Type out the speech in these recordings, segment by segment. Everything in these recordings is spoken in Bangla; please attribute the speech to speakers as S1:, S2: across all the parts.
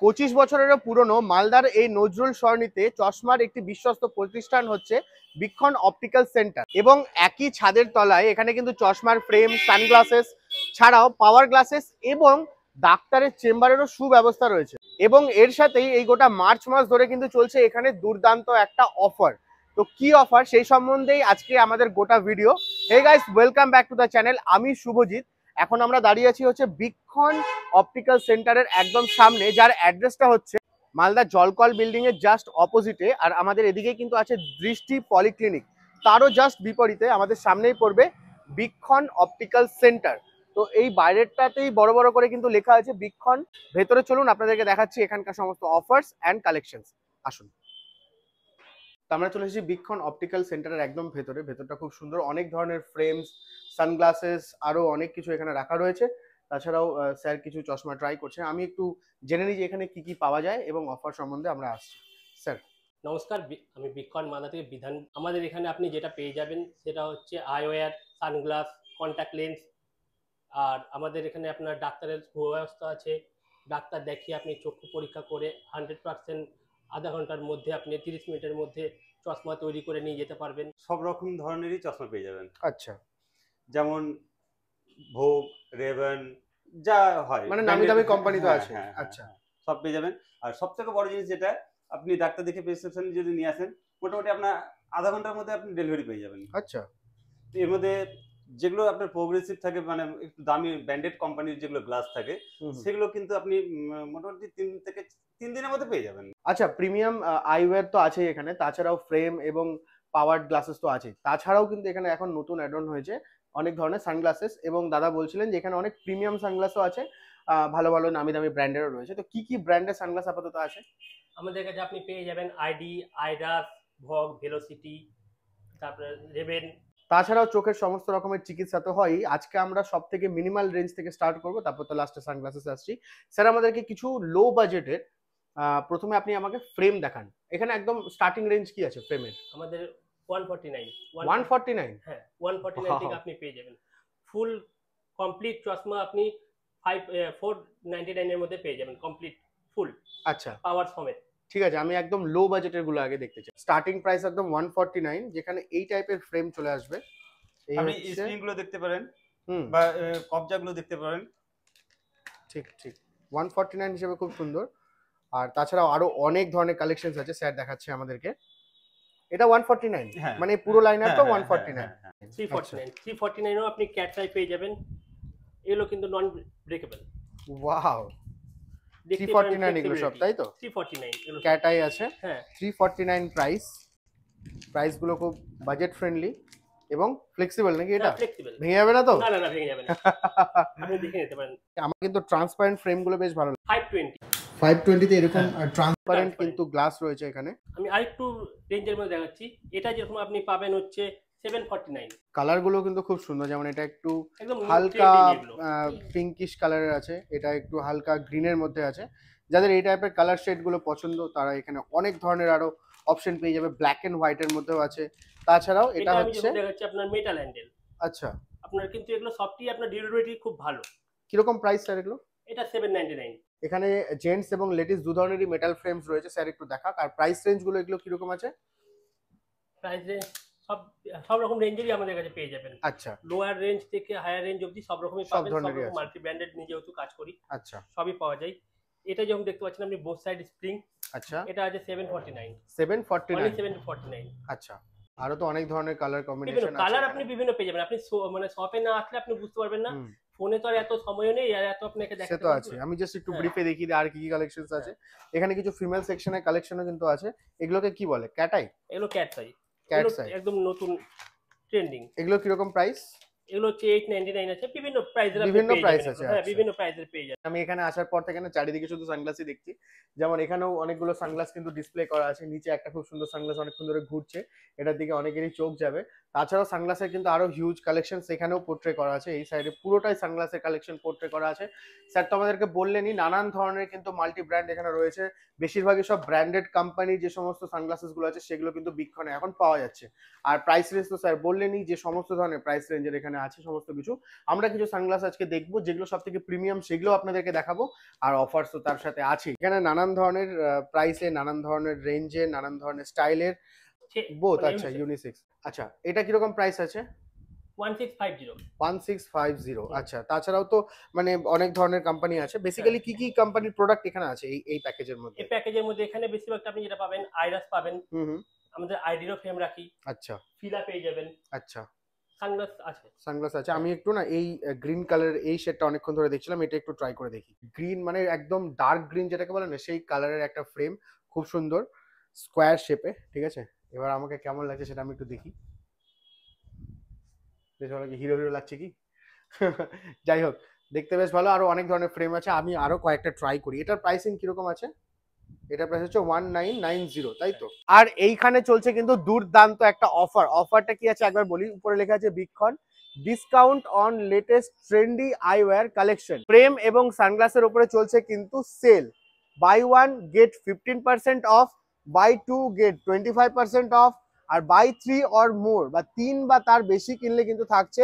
S1: 25 বছরেরও পুরনো মালদার এই নজরুল সরণিতে চশমার একটি বিশ্বস্ত প্রতিষ্ঠান হচ্ছে বীক্ষণ অপটিক্যাল সেন্টার। এবং একই ছাদের তলায় এখানে কিন্তু চশমার ফ্রেম, সানগ্লাসেস ছাড়াও পাওয়ার গ্লাসেস এবং ডাক্তারের চেম্বারেরও সুব্যবস্থা রয়েছে। এবং এর সাথেই এই গোটা মার্চ মাস ধরে কিন্তু চলছে এখানে দুর্দান্ত একটা অফার। তো কি অফার সেই সম্বন্ধেই আজকে আমাদের গোটা video. Hey guys, welcome back to the channel. আমি শুভজিৎ। এখন আমরা দাঁড়িয়ে আছি হচ্ছে বীক্ষণ অপটিক্যাল সেন্টারের একদম সামনে, যার অ্যাড্রেসটা হচ্ছে মালদা জলকল বিল্ডিং এর জাস্ট অপোজিটে। আর আমাদের এদিকে কিন্তু আছে দৃষ্টি পলিক্লিনিক, তারও জাস্ট বিপরীতে আমাদের সামনেই পড়বে বীক্ষণ অপটিক্যাল সেন্টার। তো এই বাইরেরটাতেই বড় বড় করে কিন্তু লেখা আছে বীক্ষণ। ভেতরে চলুন, আপনাদেরকে দেখাচ্ছি এখানকার সমস্ত অফার্স অ্যান্ড কালেকশনস। আসুন। তো আমরা চলে এসেছি বীক্ষণ অপটিক্যাল সেন্টারের একদম ভেতরে। ভেতরটা খুব সুন্দর, অনেক ধরনের ফ্রেমস, সানগ্লাসেস, আরো অনেক কিছু এখানে রাখা রয়েছে। তাছাড়াও স্যার কিছু চশমা ট্রাই করছে। আমি একটু জেনে নিই যে এখানে কি কি পাওয়া যায় এবং অফার সম্বন্ধে আমরা আসছি। স্যার
S2: নমস্কার, আমি বীক্ষণ মালদা থেকে বিধান। আমাদের এখানে আপনি যেটা পেয়ে যাবেন সেটা হচ্ছে আইওয়্যার, সানগ্লাস, কন্ট্যাক্ট লেন্স। আর আমাদের এখানে আপনার ডাক্তারের সুব্যবস্থা আছে। ডাক্তার দেখিয়ে আপনি চক্ষু পরীক্ষা করে 100% আধা ঘন্টার মধ্যে, আপনি 30 মিনিটের মধ্যে চশমা তৈরি করে নিয়ে যেতে পারবেন।
S3: সব রকম ধরনেরই চশমা পেয়ে যাবেন।
S1: আচ্ছা,
S3: যেমন ভোগ, রেভেন, যা হয়
S1: মানে নামি দামি কোম্পানি তো
S3: হ্যাঁ,
S1: আছে।
S3: হ্যাঁ, হ্যাঁ,
S1: আচ্ছা,
S3: সব পেয়ে যাবেন। আর সবথেকে বড় জিনিস যেটা, আপনি ডাক্তার দেখে প্রেসক্রিপশন যদি নিয়ে আসেন, মোটামুটি আপনার আধা ঘন্টার মধ্যে আপনি ডেলিভারি পেয়ে যাবেন।
S1: আচ্ছা।
S3: তো এর মধ্যে যেগুলো আপনার প্রোগ্রেসিভ থাকে, মানে একটু দামি ব্র্যান্ডেড কোম্পানির যেগুলো গ্লাস থাকে, সেগুলো কিন্তু আপনি মোটামুটি 3 দিনের মধ্যে পেয়ে যাবেন।
S1: আচ্ছা, প্রিমিয়াম আইওয়্যার তো আছেই এখানে, তাছাড়াও ফ্রেম এবং পাওয়ার গ্লাসেস তো আছেই। তাছাড়াও কিন্তু এখানে এখন নতুন অ্যাড অন হয়েছে অনেক ধরনের সানগ্লাসেস, এবং দাদা বলছিলেন যে এখানে অনেক প্রিমিয়াম সানগ্লাসও আছে, ভালো ভালো নামি দামি ব্র্যান্ডেরও রয়েছে। তো কি কি ব্র্যান্ডের সানগ্লাস আপাতত আছে?
S2: আমাদের কাছে আপনি পেয়ে যাবেন আইডি, আইডাস, ভগ, ভেলোসিটি, তারপরে রেভেন।
S1: তাছাড়াও চোখের সমস্ত রকমের চিকিৎসা তো হয়ই। আজকে আমরা সব থেকে মিনিমাল রেঞ্জ থেকে স্টার্ট করবো, তারপর তো লাস্টে সানগ্লাসেস আসছি। স্যার আমাদেরকে কিছু লো বাজেটের, প্রথমে আপনি আমাকে ফ্রেম দেখান। এখানে একদম স্টার্টিং রেঞ্জ কি আছে ফ্রেমের?
S2: আমাদের 149।
S1: 149?
S2: হ্যাঁ, 149 থেকে আপনি পেয়ে যাবেন ফুল কমপ্লিট চশমা। আপনি 499 এর মধ্যে পেয়ে যাবেন কমপ্লিট ফুল।
S1: আচ্ছা,
S2: পাওয়ার সমেত।
S1: ঠিক আছে, আমি একদম লো বাজেটের গুলো আগে দেখতে চাই। স্টার্টিং প্রাইস একদম 149, যেখানে এই টাইপের ফ্রেম চলে আসবে। এই
S3: আপনি
S1: হচ্ছে
S3: স্ক্রিন গুলো দেখতে পারেন বা কবজা গুলো দেখতে পারেন।
S1: ঠিক ঠিক 149 হিসেবে খুব সুন্দর। আর তাছাড়াও আরো অনেক ধরনের কালেকশনস আছে, স্যার দেখাচ্ছে আমাদেরকে। এটা 149, মানে পুরো লাইনারটা 149।
S2: 349 ও আপনি ক্যাট টাই পেয়ে যাবেন। এগুলো কিন্তু নন ব্রেকেবল।
S1: ওয়াও, 349 এগুলো সব, তাই তো?
S2: 349 এগুলো
S1: ক্যাট আই আছে।
S2: হ্যাঁ,
S1: 349 প্রাইস গুলো খুব বাজেট ফ্রেন্ডলি এবং ফ্লেক্সিবল নাকি? এটা
S2: ফ্লেক্সিবল,
S1: ভেঙে যাবে না তো?
S2: না না না, ভেঙে যাবে না। আপনি দেখে নিতে পারেন।
S1: আমার কিন্তু ট্রান্সপারেন্ট ফ্রেম গুলো বেশ ভালো লাগে।
S2: 520
S1: তে এরকম ট্রান্সপারেন্ট কিন্তু গ্লাস রয়েছে এখানে।
S2: আমি আরেকটু রেঞ্জের মধ্যে দেখাচ্ছি। এটা যেরকম আপনি পাবেন হচ্ছে 749।
S1: কালার গুলো কিন্তু খুব সুন্দর, যেমন এটা একটু
S2: একদম
S1: হালকা পিঙ্কিশ কালারের আছে, এটা একটু হালকা গ্রিনের মধ্যে আছে। যাদের এই টাইপের কালার শেড গুলো পছন্দ, তারা এখানে অনেক ধরনের আরো অপশন পেয়ে যাবে। ব্ল্যাক এন্ড হোয়াইট এর মধ্যেও আছে। তাছাড়াও এটা হচ্ছে
S2: দেখাচ্ছি আপনার মেটাল হ্যান্ডেল।
S1: আচ্ছা,
S2: আপনার কিন্তু এগুলো সবটি আপনার ডিউরেবিলিটি খুব ভালো।
S1: কিরকম প্রাইস স্যার এগুলো?
S2: এটা 799।
S1: এখানে জেন্টস এবং লেডিস দু ধরনেরই মেটাল ফ্রেমস রয়েছে, স্যার একটু দেখাক। আর প্রাইস রেঞ্জ গুলো এগুলো কিরকম আছে?
S2: প্রাইস রেঞ্জ সব রকম রেঞ্জেরই আমাদের কাছে পেয়ে যাবেন।
S1: আচ্ছা,
S2: লোয়ার রেঞ্জ থেকে হায়ার রেঞ্জ অবধি সব রকমই পাবেন। সব রকম মাল্টি ব্র্যান্ডেড নিয়ে যেহেতু কাজ করি,
S1: আচ্ছা,
S2: সবই পাওয়া যায়। এটা যেমন দেখতে পাচ্ছেন আপনি বোথ সাইড স্প্রিং।
S1: আচ্ছা,
S2: এটা আছে 749।
S1: 749। আচ্ছা, আরো তো অনেক ধরনের কালার কম্বিনেশন আছে।
S2: কালার আপনি বিভিন্ন পেয়ে যাবেন। আপনি মানে শপে না আসলে আপনি বুঝতে পারবেন না। ফোনে তো আর এত সময় নেই আর এত আপনাকে দেখাতে
S1: তো আছে। আমি জাস্ট একটু ব্রিফে দেখিয়ে দিই আর কি কি কালেকশনস আছে। এখানে কিছু ফিমেল সেকশনের কালেকশনও কিন্তু আছে। এগুলোকে কি বলে? Cat I?
S2: এগুলো ক্যাট আই। একদম নতুন ট্রেন্ডিং।
S1: এগুলো কি রকম প্রাইস?
S2: এগুলো হচ্ছে 899 আছে। বিভিন্ন প্রাইসের আছে। হ্যাঁ, বিভিন্ন প্রাইসের পেয়ে যাবেন।
S1: আমি এখানে আসার পর থেকে না চারিদিকে শুধু সানগ্লাসই দেখছি। যেমন এখানেও অনেকগুলো সানগ্লাস কিন্তু ডিসপ্লে করা আছে। নিচে একটা খুব সুন্দর সানগ্লাস অনেকক্ষণ ধরে ঘুরছে, এটার দিকে অনেকেরই চোখ যাবে। তাছাড়াও সানগ্লাসের কিন্তু আরো হিউজ কালেকশন সেখানেও পোর্ট্রে করা আছে। এই সাইডে পুরোটাই সানগ্লাসের কালেকশন পোর্ট্রে করা আছে। স্যার তো আমাদেরকে বললেনই নানান ধরনের কিন্তু মাল্টি ব্র্যান্ড এখানে রয়েছে। বেশিরভাগই সব ব্র্যান্ডেড কোম্পানির যে সমস্ত সানগ্লাসেস গুলো আছে সেগুলো কিন্তু বীক্ষণে এখন পাওয়া যাচ্ছে। আর প্রাইস রেঞ্জ তো স্যার বললেনই যে সমস্ত ধরনের প্রাইস রেঞ্জের এখানে এখানে আছে সমস্ত কিছু। আমরা কিছু সানগ্লাস আজকে দেখবো যেগুলো সব থেকে প্রিমিয়াম, সেগুলো আপনাদেরকে দেখাবো। আর অফার্স তো তার সাথে আছে। এখানে নানান ধরনের প্রাইসে, নানান ধরনের রেঞ্জে, নানান ধরনের স্টাইলের বোথ। আচ্ছা ইউনিসেক্স। আচ্ছা এটা কিরকম প্রাইস আছে?
S2: 1650।
S1: 1650। আচ্ছা তাছাড়াও তো মানে অনেক ধরনের কোম্পানি আছে। বেসিক্যালি কি কি কোম্পানির প্রোডাক্ট এখানে আছে এই প্যাকেজের মধ্যে?
S2: এই প্যাকেজের মধ্যে এখানে বেশিরভাগ আপনি যেটা পাবেন আইরাস পাবেন,
S1: হুম।
S2: আমাদের আইডিরও ফ্রেম রাখি,
S1: আচ্ছা
S2: ফিলা পেয়ে যাবেন,
S1: আচ্ছা
S2: সানগ্লাস আছে।
S1: সানগ্লাস আছে। আমি একটু না এই গ্রিন কালারের এই শেডটা অনেকক্ষণ ধরে দেখছিলাম, এটা একটু ট্রাই করে দেখি। গ্রিন মানে একদম ডার্ক গ্রিন যেটাকে বলে না, সেই কালারের একটা ফ্রেম, খুব সুন্দর স্কোয়ার শেপে। ঠিক আছে, এবার আমাকে কেমন লাগছে সেটা আমি একটু দেখি। বেশ ভালো, হিরো হিরো লাগছে কি? যাই হোক, দেখতে বেশ ভালো। আরো অনেক ধরনের ফ্রেম আছে, আমি আরো কয়েকটা ট্রাই করি। এটার প্রাইসিং কিরকম আছে? এটা প্রাইস হচ্ছে 1990, তাই তো? আর এইখানে চলছে কিন্তু দুর্দান্ত একটা অফার। অফারটা কি আছে একবার বলি। উপরে লেখা আছে বিগকন discount on latest trendy eyewear collection. Frame এবং সানগ্লাসের উপরে চলছে কিন্তু sale. Buy one get 15% off, buy two get 25% off, আর বাই থ্রি অর মোর বা 3 বা তার বেশি কিনলে কিন্তু থাকছে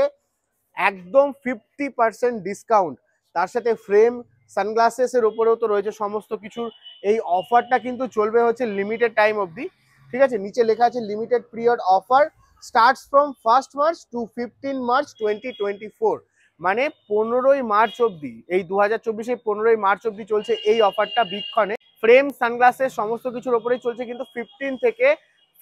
S1: একদম 50% ডিসকাউন্ট। তার সাথে ফ্রেম, সানগ্লাসেসের উপরেও তো রয়েছে সমস্ত কিছুর। এই অফারটা কিন্তু চলবে হচ্ছে লিমিটেড টাইম অবধি। ঠিক আছে, নিচে লেখা আছে limited period offer starts from 1 March to 15 March 2024। মানে 15ই মার্চ অবধি, এই 2024 15ই মার্চ অবধি চলছে এই অফারটা বিগকনে। ফ্রেম, সানগ্লাসেস সমস্ত কিছুর উপরেই চলছে কিন্তু 15 থেকে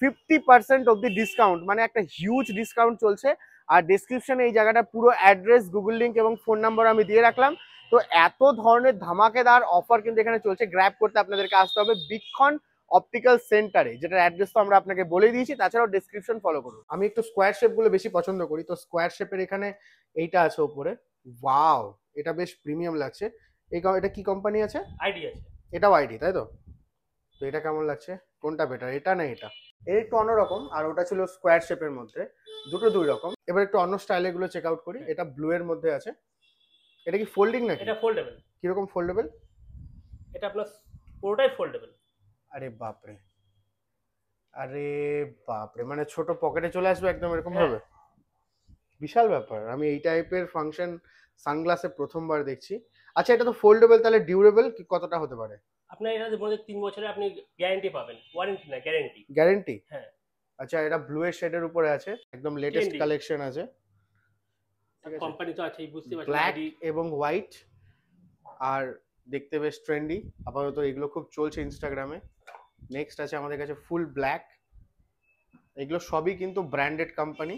S1: 50% অবধি ডিসকাউন্ট, মানে একটা হিউজ ডিসকাউন্ট চলছে। আর ডেসক্রিপশনে এই জায়গাটা পুরো অ্যাড্রেস, গুগল লিঙ্ক এবং ফোন নাম্বার আমি দিয়ে রাখলাম। তো এত ধরনের ধামাকেদার অফার কিন্তু এখানে চলছে। গ্র্যাব করতে আপনাদেরকে আসতে হবে বিগকন অপটিক্যাল সেন্টারে, যেটার অ্যাড্রেস তো আমরা আপনাকে বলে দিয়েছি। তাছাড়াও ডেসক্রিপশন ফলো করুন। আমি একটু স্কোয়ার শেপ গুলো বেশি পছন্দ করি, তো স্কোয়ার শেপের এখানে এইটা আছে উপরে। ওয়াও, এটা বেশ প্রিমিয়াম লাগছে। এটা কি কোম্পানি আছে?
S2: আইডি আছে।
S1: এটাও আইডি, তাই তো? তো এটা কেমন লাগছে? কোনটা বেটার, এটা না এটা? এর একটু অন্যরকম, আর ওটা ছিল স্কোয়ার শেপের মধ্যে। দুটো দুই রকম। এবার একটু অন্য স্টাইলের গুলো চেক আউট করি। এটা ব্লু এর মধ্যে আছে। এটা কি ফোল্ডিং নাকি?
S2: এটা ফোল্ডেবল।
S1: কিরকম ফোল্ডেবল?
S2: এটা আপনার পুরোটাই ফোল্ডেবল।
S1: আরে বাপরে, আরে বাপরে, মানে ছোট পকেটে চলে আসবে একদম এরকম ভাবে? বিশাল ব্যাপার। আমি এই টাইপের ফাংশন সানগ্লাসে প্রথমবার দেখছি। আচ্ছা এটা তো ফোল্ডেবল, তাহলে ডিউরেবল কি কতটা হতে পারে?
S2: আপনার এটাতে মধ্যে 3 বছরে আপনি গ্যারান্টি পাবেন, ওয়ারেন্টি না গ্যারান্টি।
S1: গ্যারান্টি?
S2: হ্যাঁ।
S1: আচ্ছা এটা ব্লু এর শেডের উপরে আছে, একদম লেটেস্ট
S2: Trendy।
S1: কালেকশন আছে। ঠিক আছে,
S2: কোম্পানি তো আছেই, বুঝতে পারছেন।
S1: ব্ল্যাক এবং হোয়াইট, আর দেখতে বেশ ট্রেন্ডি। আপাতত এগুলো খুব চলছে ইনস্টাগ্রামে। নেক্সট আছে আমাদের কাছে ফুল ব্ল্যাক। এগুলো সবই কিন্তু ব্র্যান্ডেড কোম্পানি,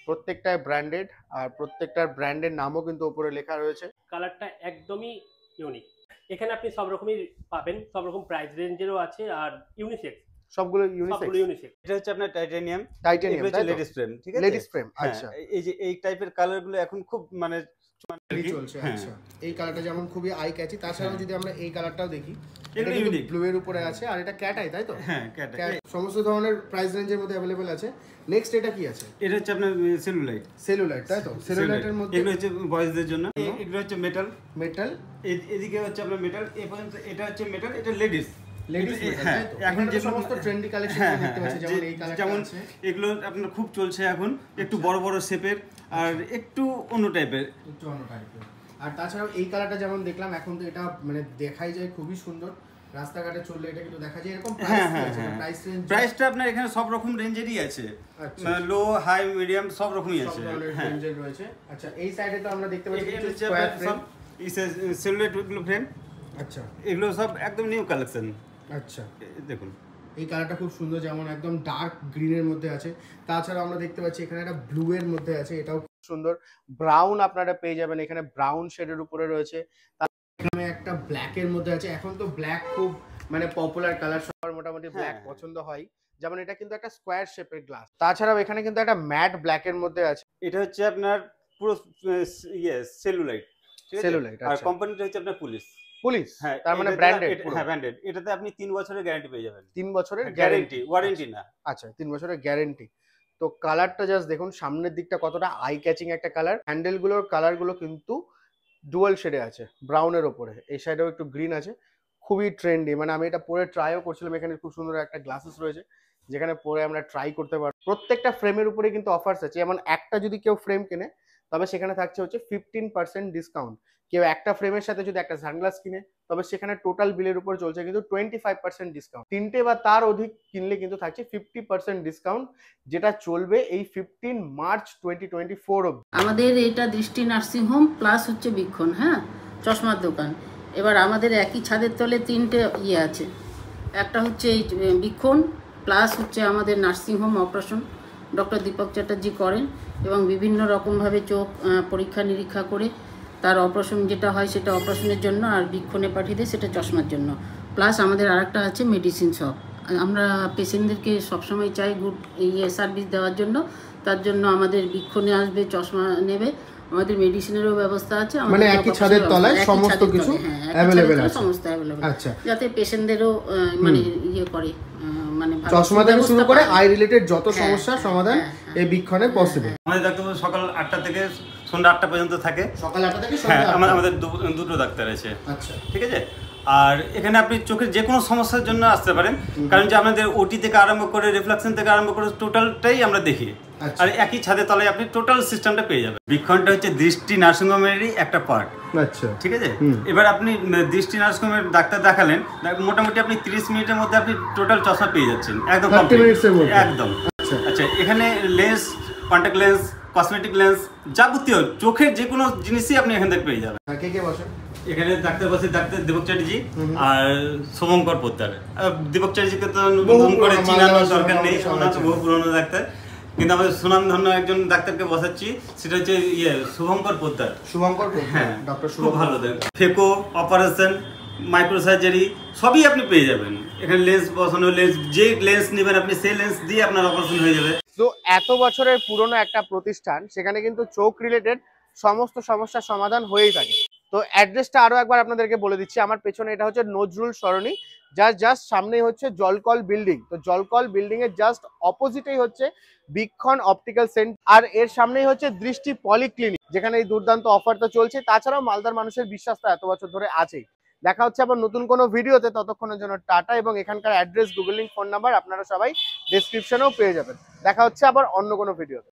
S1: প্রত্যেকটাই ব্র্যান্ডেড, আর প্রত্যেকটার ব্র্যান্ডের নামও কিন্তু উপরে লেখা রয়েছে।
S2: কালারটা একদমই ইউনিক। এখানে আপনি সব রকমই পাবেন, সব রকম প্রাইস রেঞ্জেরও আছে, আর ইউনিসেক্স,
S1: সবগুলো
S2: সবগুলো ইউনিসেক্স।
S3: এটা হচ্ছে আপনার টাইটানিয়াম।
S1: টাইটানিয়াম,
S3: এগুলো হচ্ছে লেডিস ফ্রেম। ঠিক আছে,
S1: লেডিস ফ্রেম।
S3: হ্যাঁ,
S1: আচ্ছা
S3: এই যে এই টাইপের কালার গুলো এখন খুব মানে
S1: চলছে।
S3: হ্যাঁ।
S1: আচ্ছা এই কালারটা যেমন খুবই আই ক্যাচি, তাছাড়াও যদি আমরা এই কালারটাও দেখি, এটা
S3: এগুলো
S1: কিন্তু
S3: ইউনিক।
S1: ব্লু এর উপরে আছে, আর এটা ক্যাট আই, তাই তো?
S3: হ্যাঁ, ক্যাট
S1: সমস্ত ধরনের প্রাইস রেঞ্জের মধ্যে अवेलेबल আছে। নেক্সট এটা কি আছে?
S3: এটা হচ্ছে আপনার সেলুলাইট।
S1: সেলুলাইট, তাই তো? সেলুলাইটের মধ্যে
S3: এগুলো হচ্ছে বয়েজদের জন্য, এগুলো হচ্ছে মেটাল।
S1: মেটাল,
S3: এদিকে হচ্ছে আপনার মেটাল, এই পর্যন্ত এটা হচ্ছে মেটাল, এটা লেডিস।
S1: লেডিস মেটাল, তাই তো? এখন যে সমস্ত ট্রেন্ডি কালেকশন দেখতে পাচ্ছি, যেমন এই কালারটা
S3: যেমন
S1: আছে,
S3: এগুলো আপনার খুব চলছে এখন, একটু বড় বড় শেপের আর একটু অন্য টাইপের।
S1: একটু অন্য টাইপের। আর তাছাড়াও এই কালারটা যেমন দেখলাম, এখন তো এটা মানে দেখাই যায় খুবই সুন্দর, রাস্তাঘাটে চললে এটা কিন্তু দেখা যায়। এরকম প্রাইস রেঞ্জ,
S3: প্রাইসটা আপনার এখানে সব রকম রেঞ্জেরই আছে, লো হাই মিডিয়াম সব রকমই আছে।
S1: হ্যাঁ রেঞ্জের রয়েছে। আচ্ছা এই সাইডে তো আমরা দেখতে পাচ্ছি
S3: এগুলো হচ্ছে
S1: স্কয়ার
S3: আপনার
S1: ফ্রেম।
S3: সব সেলুলাইট গুলো ফ্রেম।
S1: আচ্ছা
S3: এগুলো সব একদম নিউ কালেকশন।
S1: আচ্ছা
S3: দেখুন
S1: এই কালারটা খুব সুন্দর, যেমন একদম ডার্ক গ্রিনের মধ্যে আছে। তাছাড়া আমরা দেখতে পাচ্ছি এখানে একটা ব্লু এর মধ্যে আছে, এটাও খুব সুন্দর। ব্রাউন আপনারা পেয়ে যাবেন এখানে, ব্রাউন শেডের উপরে রয়েছে। তারপরে একটা ব্ল্যাক এর মধ্যে আছে। এখন তো ব্ল্যাক খুব মানে পপুলার কালার, সবার মোটামুটি ব্ল্যাক পছন্দ হয়। যেমন এটা কিন্তু একটা স্কোয়ার শেপের গ্লাস। তাছাড়াও এখানে কিন্তু একটা ম্যাট ব্ল্যাক এর মধ্যে আছে।
S3: এটা হচ্ছে আপনার পুরো সেলুলাইট।
S1: সেলুলাইট।
S3: আর কোম্পানিটা হচ্ছে আপনার পুলিশ।
S1: পুলিশ,
S3: হ্যাঁ
S1: তার মানে ব্র্যান্ডেড।
S3: হ্যাঁ ব্র্যান্ডেড। এটাতে আপনি 3 বছরের গ্যারান্টি পেয়ে যাবেন।
S1: 3 বছরের
S3: গ্যারান্টি, ওয়ারেন্টি না।
S1: আচ্ছা 3 বছরের গ্যারান্টি। তো কালারটা জাস্ট দেখুন, সামনের দিকটা কতটা আই ক্যাচিং একটা কালার। হ্যান্ডেল গুলোর কালার গুলো কিন্তু ডুয়াল শেডে আছে, ব্রাউনের ওপরে। এই সাইডেও একটু গ্রিন আছে, খুবই ট্রেন্ডি। মানে আমি এটা পরে ট্রাইও করছিলাম। এখানে খুব সুন্দর একটা গ্লাসেস রয়েছে, যেখানে পরে আমরা ট্রাই করতে পারবো। প্রত্যেকটা ফ্রেমের উপরে কিন্তু অফার্স আছে। যেমন একটা যদি কেউ ফ্রেম কেনে, তবে সেখানে থাকছে হচ্ছে 15% ডিসকাউন্ট। কেউ একটা ফ্রেমের সাথে যদি একটা সানগ্লাস কিনে তবে সেখানে টোটাল বিলের উপর চলছে কিন্তু 25% ডিসকাউন্ট। 3টে বা তার অধিক কিনলে কিন্তু থাকছে 50% ডিসকাউন্ট, যেটা চলবে এই 15 মার্চ 2024 অবধি।
S4: আমাদের এটা দৃষ্টি নার্সিং হোম প্লাস হচ্ছে বীক্ষণ, হ্যাঁ, চশমার দোকান। এবার আমাদের একই ছাদের তলে 3টে ইয়ে আছে, একটা হচ্ছে এই বীক্ষণ প্লাস হচ্ছে আমাদের nursing home operation doctor Dipak Chatterjee করেন এবং বিভিন্ন রকমভাবে চোখ পরীক্ষা নিরীক্ষা করে তার অপারেশন যেটা হয় সেটা অপারেশনের জন্য, আর বীক্ষণে পাঠিয়ে দেয় সেটা চশমার জন্য। প্লাস আমাদের আরেকটা আছে মেডিসিন শপ। আমরা পেশেন্টদেরকে সবসময় চাই গুড সার্ভিস দেওয়ার জন্য, তার জন্য আমাদের বীক্ষণে আসবে, চশমা নেবে, আমাদের মেডিসিনেরও ব্যবস্থা আছে।
S1: মানে একই ছাদের তলায় সমস্ত কিছু অ্যাভেলেবেল আছে,
S4: সমস্ত অ্যাভেলেবেল,
S1: আচ্ছা,
S4: যাতে পেশেন্টদেরও মানে ইয়ে করে, মানে
S1: চশমা থেকে শুরু করে আই রিলেটেড যত সমস্যার সমাধান এই বীক্ষণে পসিবল।
S3: আমাদের ডাক্তারবাবু সকাল 8টা থেকে সন্ধ্যা 8টা পর্যন্ত থাকে।
S1: সকাল 8টা থেকে
S3: হ্যাঁ,
S1: সন্ধ্যা 8টা।
S3: আমাদের দুটো ডাক্তার আছে।
S1: আচ্ছা,
S3: ঠিক আছে। আর এখানে আপনি চোখের যে কোনো সমস্যার জন্য আসতে পারেন, কারণ যে আমাদের ওটি থেকে আরম্ভ করে রিফ্লেকশন থেকে আরম্ভ করে টোটালটাই আমরা দেখি। আর একই ছাদের তলায় আপনি টোটাল সিস্টেমটা পেয়ে যাবেন। বীক্ষণটা হচ্ছে দৃষ্টি নার্সিংহোমেরই একটা পার্ট।
S1: আচ্ছা,
S3: ঠিক আছে। এবার আপনি দৃষ্টি নার্সিংহোমের ডাক্তার দেখালেন, মোটামুটি আপনি 30 মিনিটের মধ্যে আপনি টোটাল চশমা পেয়ে যাচ্ছেন একদম একদম। আচ্ছা, এখানে lens, contact lens, cosmetic lens, যাবতীয় চোখের যে কোনো জিনিসই আপনি এখান থেকে পেয়ে যাবেন।
S1: কে কে বসেন
S3: এখানে ডাক্তার বসে ডাক্তার দীপক চ্যাটার্জি আর শুভঙ্কর পোদ্দার। দীপক চ্যাটার্জিকে তো নতুন করে চিনানোর দরকার নেই, ওনার বহু পুরনো ডাক্তার, কিন্তু আমাদের সুনামধন্য একজন ডাক্তারকে বসাচ্ছি, সেটা হচ্ছে শুভঙ্কর পোদ্দার।
S1: শুভঙ্কর, হ্যাঁ, ডক্টর
S3: খুব ভালো দেন। ফেকো, অপারেশন, মাইক্রো সার্জারি সবই আপনি পেয়ে যাবেন এখানে। লেন্স বসানো, লেন্স যে লেন্স নেবেন আপনি সেই লেন্স দিয়ে আপনার অপারেশন হয়ে যাবে।
S1: তো এত বছরের পুরনো একটা প্রতিষ্ঠান, সেখানে কিন্তু চোখ রিলেটেড সমস্ত সমস্যার সমাধান হয়েই থাকে। তো অ্যাড্রেসটা আরো একবার আপনাদেরকে বলে দিচ্ছি। আমার পেছনে এটা হচ্ছে নজরুল সরণি, যার জাস্ট সামনেই হচ্ছে জলকল বিল্ডিং। তো জলকল বিল্ডিং এর জাস্ট অপোজিটেই হচ্ছে বীক্ষণ অপটিক্যাল সেন্টার, আর এর সামনেই হচ্ছে দৃষ্টি পলিক্লিনিক, যেখানে এই দুর্দান্ত অফার তো চলছে। তাছাড়াও মালদার মানুষের বিশ্বাস তো এত বছর ধরে আছেই। দেখা হচ্ছে আবার নতুন কোনো ভিডিওতে, ততক্ষণের জন্য টাটা। এবং এখানকার address, Google link, phone number আপনারা সবাই ডেসক্রিপশনেও পেয়ে যাবেন। দেখা হচ্ছে আবার অন্য কোনো ভিডিওতে।